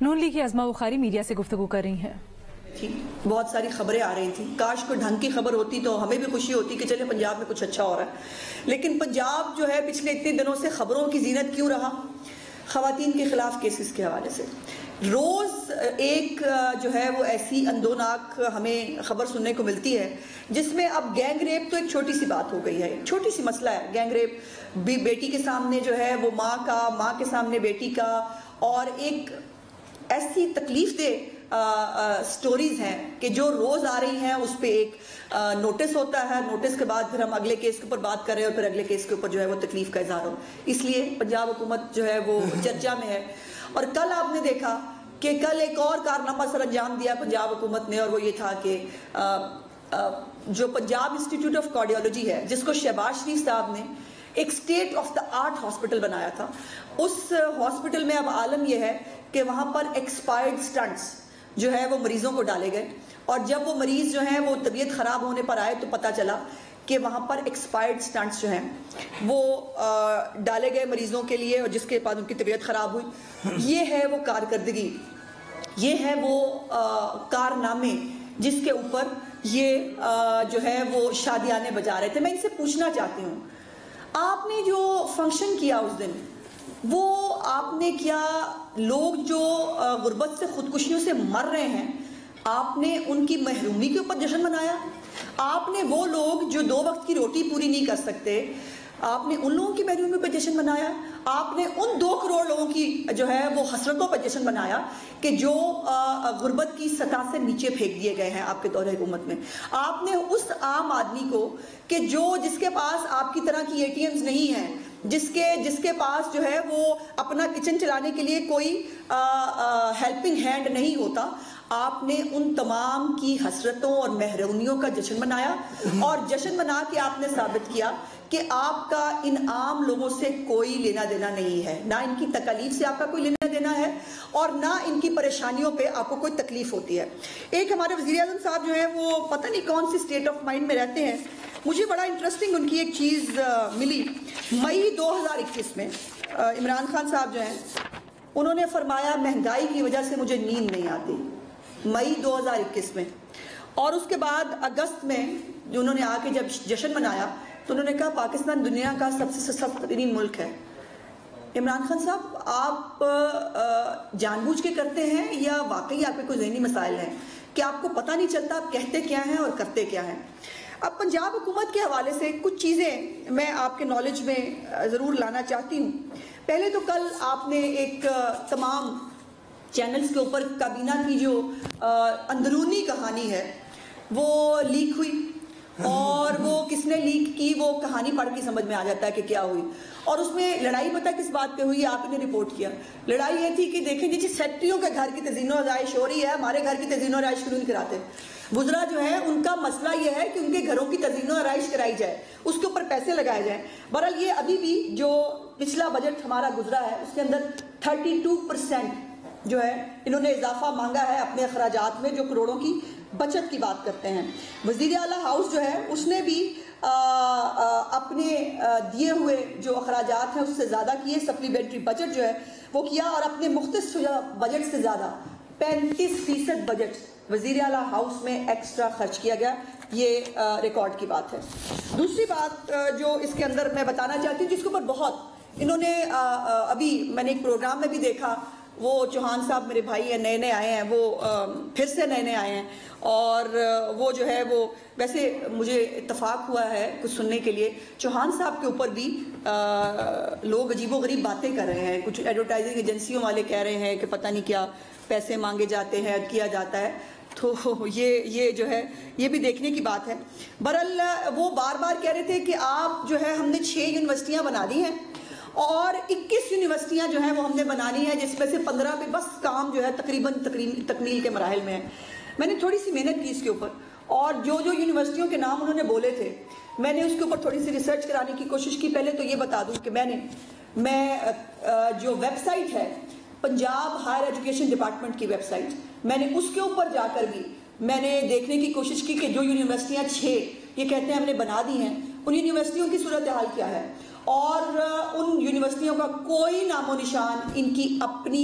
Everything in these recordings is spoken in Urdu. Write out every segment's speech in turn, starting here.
نون لیگ کی ازما بخاری میڈیا سے گفتگو کر رہی ہیں. بہت ساری خبریں آ رہی تھیں، کاش کوئی ڈھنگ کی خبر ہوتی تو ہمیں بھی خوشی ہوتی کہ چلے پنجاب میں کچھ اچھا ہو رہا ہے، لیکن پنجاب جو ہے پچھلے اتنے دنوں سے خبروں کی زینت کیوں رہا؟ خواتین کے خلاف کیسز کے حوالے سے روز ایک جو ہے وہ ایسی اندوناک ہمیں خبر سننے کو ملتی ہے جس میں اب گینگ ریپ تو ایک چھوٹی سی بات ہو گئی ہے، ایک چھوٹی سی مسئلہ ہے گینگ ریپ، بیٹی کے سامنے جو ہے وہ ماں کے سامنے بیٹی کا، اور ایک ایسی تکلیف دہ سٹوریز ہیں کہ جو روز آ رہی ہیں، اس پہ ایک نوٹس ہوتا ہے، نوٹس کے بعد پھر ہم اگلے کیس کے اوپر بات کر رہے ہیں اور پھر اگلے کیس کے اوپر جو ہے وہ تکلیف کا اظہار ہو. اس لیے پنجاب حکومت جو ہے وہ چرچا میں ہے. اور کل آپ نے دیکھا کہ کل ایک اور کارنامہ سر انجام دیا پنجاب حکومت نے، اور وہ یہ تھا کہ جو پنجاب انسٹیٹیوٹ آف کارڈیالوجی ہے، جس کو شہباز شریف صاحب نے ایک state of the art hospital بنایا تھا، اس ہاسپٹل میں اب عالم یہ ہے کہ وہاں پر ایکسپائرڈ سٹنٹس جو ہے وہ مریضوں کو ڈالے گئے، اور جب وہ مریض جو ہیں وہ طبیعت خراب ہونے پر آئے تو پتہ چلا کہ وہاں پر ایکسپائرڈ سٹنٹس جو ہیں وہ ڈالے گئے مریضوں کے لیے، اور جس کے بعد ان کی طبیعت خراب ہوئی. یہ ہے وہ کارکردگی، یہ ہے وہ کارنامے جس کے اوپر یہ جو ہے وہ شادیانے بجا رہے تھے. میں ان سے پوچھنا چاہتی ہوں، آپ نے جو فنکشن کیا اس دن، وہ آپ نے کیا لوگ جو غربت سے خودکشیوں سے مر رہے ہیں، آپ نے ان کی محرومی کے اوپر جشن منایا؟ آپ نے وہ لوگ جو 2 وقت کی روٹی پوری نہیں کر سکتے، آپ نے ان لوگوں کی محرومی پہ جشن منایا؟ آپ نے ان 2 کروڑ لوگوں کی جو ہے وہ حسرتوں پر جشن منایا کہ جو غربت کی سطح سے نیچے پھینک دیے گئے ہیں آپ کے دور حکومت میں؟ آپ نے اس عام آدمی کو کہ جس کے پاس آپ کی طرح کی ATMs نہیں ہیں، جس کے پاس جو ہے وہ اپنا کچن چلانے کے لیے کوئی ہیلپنگ ہینڈ نہیں ہوتا، آپ نے ان تمام کی حسرتوں اور محرومیوں کا جشن منایا، اور جشن منا کے آپ نے ثابت کیا کہ آپ کا ان عام لوگوں سے کوئی لینا دینا نہیں ہے، نہ ان کی تکالیف سے آپ کا کوئی لینا دینا ہے، اور نہ ان کی پریشانیوں پہ آپ کو کوئی تکلیف ہوتی ہے. ایک ہمارے وزیر اعظم صاحب جو ہیں وہ پتہ نہیں کون سی اسٹیٹ آف مائنڈ میں رہتے ہیں، مجھے بڑا انٹرسٹنگ ان کی ایک چیز ملی. مئی 2021 میں عمران خان صاحب جو ہیں انہوں نے فرمایا مہنگائی کی وجہ سے مجھے نیند نہیں آتی، مئی 2021 میں. اور اس کے بعد اگست میں جو انہوں نے آ کے جب جشن منایا تو انہوں نے کہا پاکستان دنیا کا سب سے سست ترین ملک ہے. عمران خان صاحب، آپ جان بوجھ کے کرتے ہیں یا واقعی آپ کے کوئی ذہنی مسائل ہیں کہ آپ کو پتہ نہیں چلتا آپ کہتے کیا ہیں اور کرتے کیا ہیں؟ اب پنجاب حکومت کے حوالے سے کچھ چیزیں میں آپ کے نالج میں ضرور لانا چاہتی ہوں. پہلے تو کل آپ نے ایک تمام چینلز کے اوپر کابینہ کی جو اندرونی کہانی ہے وہ لیک ہوئی، اور وہ کس نے لیک کی وہ کہانی پڑھ کے سمجھ میں آ جاتا ہے کہ کیا ہوئی. اور اس میں لڑائی پتہ کس بات پہ ہوئی آپ نے رپورٹ کیا. لڑائی یہ تھی کہ دیکھیں جی سیکٹریوں کے گھر کی تزئین و آرائش ہو رہی ہے، ہمارے گھر کی تزئین و آرائش کیوں نہیں کراتے؟ وزراء جو ہے ان کا مسئلہ یہ ہے کہ ان کے گھروں کی تزئین و آرائش کرائی جائے، اس کے اوپر پیسے لگائے جائیں. بہرحال یہ ابھی بھی جو پچھلا بجٹ ہمارا گزرا ہے اس کے اندر 32% جو ہے انہوں نے اضافہ مانگا ہے اپنے اخراجات میں، جو کروڑوں کی بچت کی بات کرتے ہیں. وزیر اعلیٰ ہاؤس جو ہے اس نے بھی اپنے دیے ہوئے جو اخراجات ہیں اس سے زیادہ کیے، سپلیمنٹری بجٹ جو ہے وہ کیا، اور اپنے مختص بجٹ سے زیادہ 35% بجٹ وزیر اعلیٰ ہاؤس میں ایکسٹرا خرچ کیا گیا. یہ ریکارڈ کی بات ہے. دوسری بات جو اس کے اندر میں بتانا چاہتی ہوں، جس کے اوپر بہت انہوں نے ابھی میں نے ایک پروگرام میں بھی دیکھا، وہ چوہان صاحب میرے بھائی ہیں، نئے آئے ہیں، وہ پھر سے نئے آئے ہیں، اور وہ جو ہے وہ ویسے مجھے اتفاق ہوا ہے کچھ سننے کے لیے، چوہان صاحب کے اوپر بھی لوگ عجیب و غریب باتیں کر رہے ہیں. کچھ ایڈورٹائزنگ ایجنسیوں والے کہہ رہے ہیں کہ پتہ نہیں کیا پیسے مانگے جاتے ہیں، کیا جاتا ہے. تو یہ جو ہے یہ بھی دیکھنے کی بات ہے. بہرحال وہ بار بار کہہ رہے تھے کہ آپ جو ہے ہم نے 6 یونیورسٹیاں بنا دی ہیں اور 21 یونیورسٹیاں جو ہیں وہ ہم نے بنانی ہیں، جس میں سے 15 پہ بس کام جو ہے تقریباً تکمیل کے مراحل میں ہے. میں نے تھوڑی سی محنت کی اس کے اوپر، اور جو یونیورسٹیوں کے نام انہوں نے بولے تھے میں نے اس کے اوپر تھوڑی سی ریسرچ کرانے کی کوشش کی. پہلے تو یہ بتا دوں کہ میں جو ویب سائٹ ہے پنجاب ہائر ایجوکیشن ڈپارٹمنٹ کی ویب سائٹ، میں نے اس کے اوپر جا کر بھی میں نے دیکھنے کی کوشش کی کہ جو یونیورسٹیاں 6 یہ کہتے ہیں ہم نے بنا دی ہیں، ان یونیورسٹیوں کی صورتحال کیا ہے، اور ان یونیورسٹیوں کا کوئی نام و نشان ان کی اپنی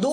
2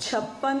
56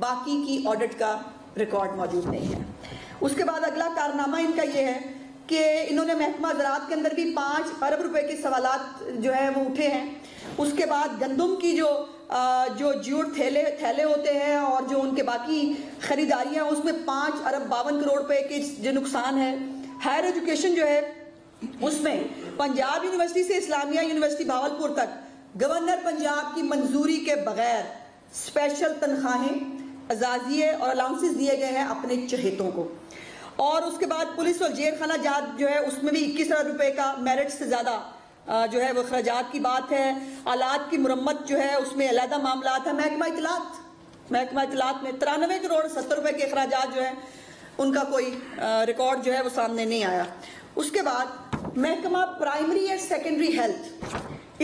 باقی کی آڈٹ کا ریکارڈ موجود نہیں ہے۔ اس کے بعد اگلا کارنامہ ان کا یہ ہے کہ انہوں نے محکمہ زراعت کے اندر بھی 5 ارب روپے کے سوالات جو ہے وہ اٹھے ہیں۔ اس کے بعد گندم کی جو جوٹ تھیلے ہوتے ہیں اور جو ان کے باقی خریداریاں اس میں 5 ارب 52 کروڑ روپے کے جو نقصان ہے۔ ہائر ایجوکیشن جو ہے اس میں پنجاب یونیورسٹی سے اسلامیہ یونیورسٹی بھاولپور تک گورنر پنجاب کی منظوری کے بغیر اسپیشل تنخواہیں، اعزازیے اور الاؤنسز دیے گئے ہیں اپنے چہیتوں کو۔ اور اس کے بعد پولیس اور جیل خانہ جات جو ہے اس میں بھی 21 ارب روپے کا میرٹ سے زیادہ جو ہے وہ اخراجات کی بات ہے۔ آلات کی مرمت جو ہے اس میں علیحدہ معاملات ہے۔ محکمہ اطلاعات میں 93 کروڑ 70 روپے کے اخراجات جو ہیں ان کا کوئی ریکارڈ جو ہے وہ سامنے نہیں آیا۔ اس کے بعد محکمہ پرائمری اور سیکنڈری ہیلتھ،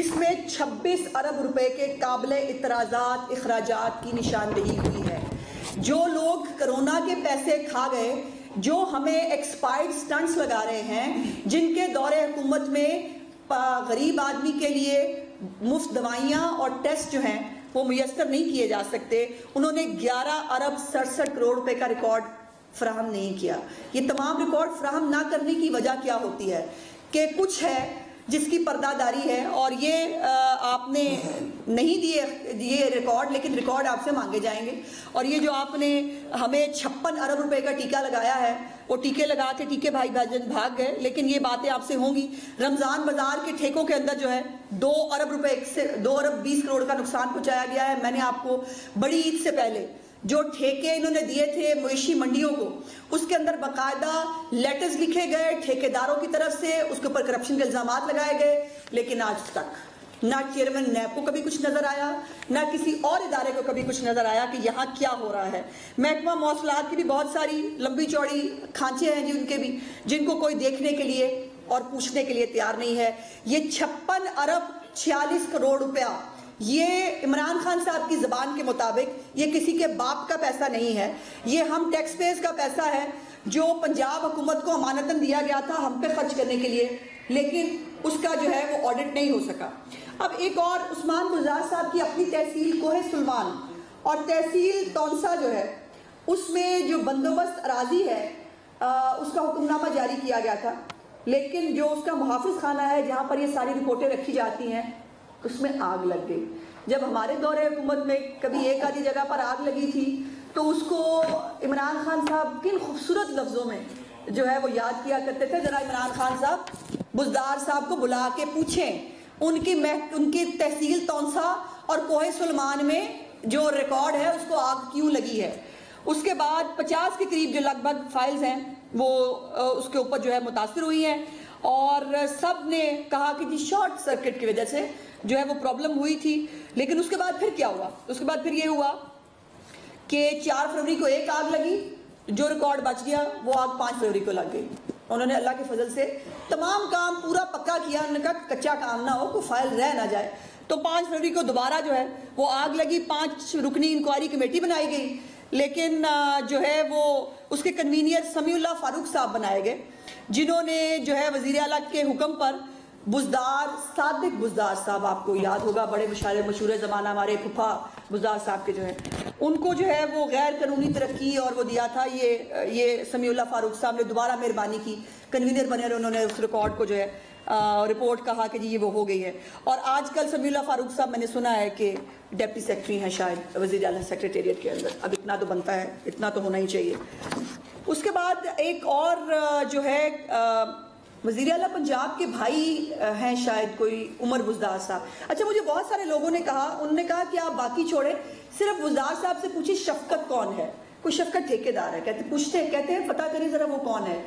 اس میں 26 ارب روپے کے قابل اعتراضات اخراجات کی نشاندہی ہوئی ہے۔ جو لوگ کرونا کے پیسے کھا گئے، جو ہمیں ایکسپائرڈ سٹنٹس لگا رہے ہیں، جن کے دور حکومت میں غریب آدمی کے لیے مفت دوائیاں اور ٹیسٹ جو ہیں وہ میسر نہیں کیے جا سکتے، انہوں نے 11 ارب 67 کروڑ روپے کا ریکارڈ فراہم نہیں کیا۔ یہ تمام ریکارڈ فراہم نہ کرنے کی وجہ کیا ہوتی ہے کہ کچھ ہے جس کی پردہ داری ہے اور یہ آپ نے نہیں دیے یہ ریکارڈ، لیکن ریکارڈ آپ سے مانگے جائیں گے۔ اور یہ جو آپ نے ہمیں 56 ارب روپے کا ٹیکہ لگایا ہے، وہ ٹیکے لگا کے ٹیکے بھائی بھاگ گئے، لیکن یہ باتیں آپ سے ہوں گی۔ رمضان بازار کے ٹھیکوں کے اندر جو ہے 2 ارب روپے سے 2 ارب 20 کروڑ کا نقصان پہنچایا گیا ہے۔ میں نے آپ کو بڑی عید سے پہلے جو ٹھیکے انہوں نے دیے تھے مویشی منڈیوں کو، اس کے اندر باقاعدہ لیٹرز لکھے گئے ٹھیکیداروں کی طرف سے، اس کے اوپر کرپشن کے الزامات لگائے گئے، لیکن آج تک نہ چیئرمین نیب کو کبھی کچھ نظر آیا، نہ کسی اور ادارے کو کبھی کچھ نظر آیا کہ یہاں کیا ہو رہا ہے۔ محکمہ مواصلات کی بھی بہت ساری لمبی چوڑی کھانچے ہیں ان کے بھی، جن کو کوئی دیکھنے کے لیے اور پوچھنے کے لیے تیار نہیں ہے۔ یہ 56 ارب 46 کروڑ روپیہ یہ عمران خان صاحب کی زبان کے مطابق یہ کسی کے باپ کا پیسہ نہیں ہے، یہ ہم ٹیکس پیئرز کا پیسہ ہے جو پنجاب حکومت کو امانتاً دیا گیا تھا ہم پہ خرچ کرنے کے لیے، لیکن اس کا جو ہے وہ آڈٹ نہیں ہو سکا۔ اب ایک اور عثمان گلزار صاحب کی اپنی تحصیل کوہ سلمان اور تحصیل تونسا جو ہے اس میں جو بندوبست اراضی ہے اس کا حکم نامہ جاری کیا گیا تھا، لیکن جو اس کا محافظ خانہ ہے جہاں پر یہ ساری رپورٹیں رکھی جاتی ہیں اس میں آگ لگ گئی۔ جب ہمارے دور حکومت میں کبھی ایک آدھی جگہ پر آگ لگی تھی تو اس کو عمران خان صاحب کن خوبصورت لفظوں میں جو ہے وہ یاد کیا کرتے تھے۔ ذرا عمران خان صاحب بزدار صاحب کو بلا کے پوچھیں ان کی تحصیل تونسا اور کوہ سلمان میں جو ریکارڈ ہے اس کو آگ کیوں لگی ہے۔ اس کے بعد 50 کے قریب جو لگ بھگ فائلز ہیں وہ اس کے اوپر جو ہے متاثر ہوئی ہیں، اور سب نے کہا کہ جی شارٹ سرکٹ کی وجہ سے جو ہے وہ پرابلم ہوئی تھی۔ لیکن اس کے بعد پھر کیا ہوا؟ اس کے بعد پھر یہ ہوا کہ 4 فروری کو ایک آگ لگی، جو ریکارڈ بچ گیا وہ آگ 5 فروری کو لگ گئی۔ انہوں نے اللہ کے فضل سے تمام کام پورا پکا کیا، انہوں نے کہا کچا کام نہ ہو، کوئی فائل رہ نہ جائے، تو 5 فروری کو دوبارہ جو ہے وہ آگ لگی۔ 5 رکنی انکوائری کمیٹی بنائی گئی، لیکن جو ہے وہ اس کے کنوینئر سمیع اللہ فاروق صاحب بنائے گئے، جنہوں نے جو ہے وزیر اعلیٰ کے حکم پر بزدار صادق بزدار صاحب، آپ کو یاد ہوگا بڑے مشہور زمانہ ہمارے پھپھا بزدار صاحب کے جو ہیں، ان کو جو ہے وہ غیر قانونی ترقی اور وہ دیا تھا۔ یہ سمیع اللہ فاروق صاحب نے دوبارہ مہربانی کی، کنوینر بنے اور انہوں نے اس ریکارڈ کو جو ہے رپورٹ کہا کہ جی یہ وہ ہو گئی ہے۔ اور آج کل سمیع اللہ فاروق صاحب میں نے سنا ہے کہ ڈپٹی سیکرٹری ہیں شاید وزیر اعلیٰ سیکریٹریٹ کے اندر۔ اب اتنا تو بنتا ہے، اتنا تو ہونا ہی چاہیے۔ اس کے بعد ایک اور جو ہے وزیر اعلیٰ پنجاب کے بھائی ہیں شاید کوئی عمر بزدار صاحب۔ اچھا مجھے بہت سارے لوگوں نے کہا، انہوں نے کہا کہ آپ باقی چھوڑیں، صرف بزدار صاحب سے پوچھیں شفقت کون ہے، کوئی شفقت ٹھیکیدار ہے، کہتے ہیں پتہ کریں ذرا وہ کون ہے۔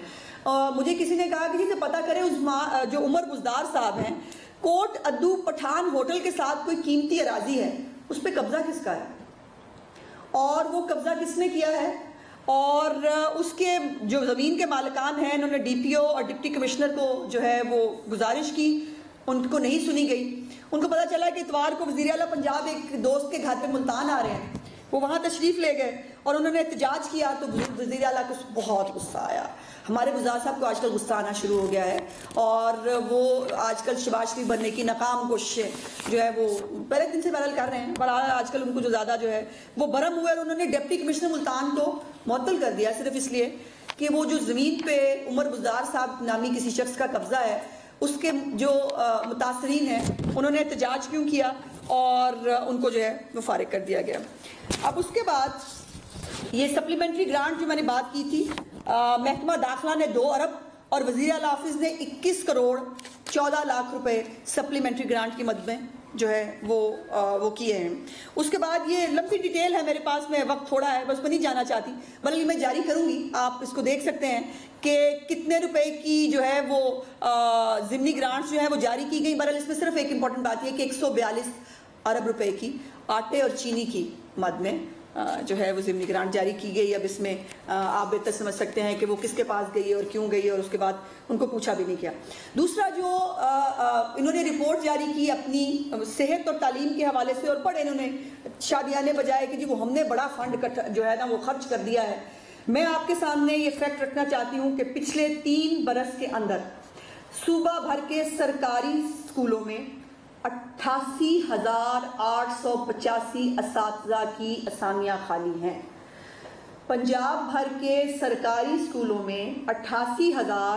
مجھے کسی نے کہا کہ جی سے پتہ کریں جو عمر بزدار صاحب ہیں، کوٹ ادو پٹھان ہوٹل کے ساتھ کوئی قیمتی اراضی ہے، اس پہ قبضہ کس کا ہے اور وہ قبضہ کس نے کیا ہے، اور اس کے جو زمین کے مالکان ہیں انہوں نے ڈی پی او اور ڈپٹی کمشنر کو جو ہے وہ گزارش کی، ان کو نہیں سنی گئی۔ ان کو پتہ چلا کہ اتوار کو وزیر اعلیٰ پنجاب ایک دوست کے گھر پہ ملتان آ رہے ہیں، وہ وہاں تشریف لے گئے اور انہوں نے احتجاج کیا تو وزیر اعلیٰ کو بہت غصہ آیا. ہمارے وزار صاحب کو آج کل غصہ آنا شروع ہو گیا ہے اور وہ آج کل شہباز شریف بننے کی ناکام کوششیں جو ہے وہ پہلے دن سے بہرحال کر رہے ہیں، پر آج کل ان کو جو زیادہ جو ہے وہ برہم ہوئے، اور انہوں نے ڈپٹی کمشنر ملتان کو معطل کر دیا صرف اس لیے کہ وہ جو زمین پہ عمر بزدار صاحب نامی کسی شخص کا قبضہ ہے اس کے جو متاثرین ہیں انہوں نے احتجاج کیوں کیا اور ان کو جو ہے وہ فارغ کر دیا گیا. اب اس کے بعد یہ سپلیمنٹری گرانٹ جو میں نے بات کی تھی، محکمہ داخلہ نے 2 ارب اور وزیر اعلیٰ آفس نے 21 کروڑ 14 لاکھ روپے سپلیمنٹری گرانٹ کی مد میں جو ہے وہ کیے ہیں. اس کے بعد یہ لمبی ڈیٹیل ہے میرے پاس میں، وقت تھوڑا ہے، بس میں نہیں جانا چاہتی، بلکہ میں جاری کروں گی. آپ اس کو دیکھ سکتے ہیں کہ کتنے روپے کی جو ہے وہ ضمنی گرانٹس جو ہے وہ جاری کی گئی. بہرحال اس میں صرف ایک امپورٹنٹ بات یہ کہ 142 ارب روپے کی آٹے اور چینی کی مد میں جو ہے وہ ضمنی گرانٹ جاری کی گئی. اب اس میں آپ بہتر سمجھ سکتے ہیں کہ وہ کس کے پاس گئی اور کیوں گئی، اور اس کے بعد ان کو پوچھا بھی نہیں کیا. دوسرا جو انہوں نے رپورٹ جاری کی اپنی صحت اور تعلیم کے حوالے سے، اور بڑے انہوں نے شادیانے بجائے کہ جی وہ ہم نے بڑا فنڈ جو ہے نا وہ خرچ کر دیا ہے. میں آپ کے سامنے یہ فیکٹ رکھنا چاہتی ہوں کہ پچھلے 3 برس کے اندر صوبہ بھر کے سرکاری اسکولوں میں 88,885 اساتذہ کی اسامیاں خالی ہیں. پنجاب بھر کے سرکاری اسکولوں میں 88,000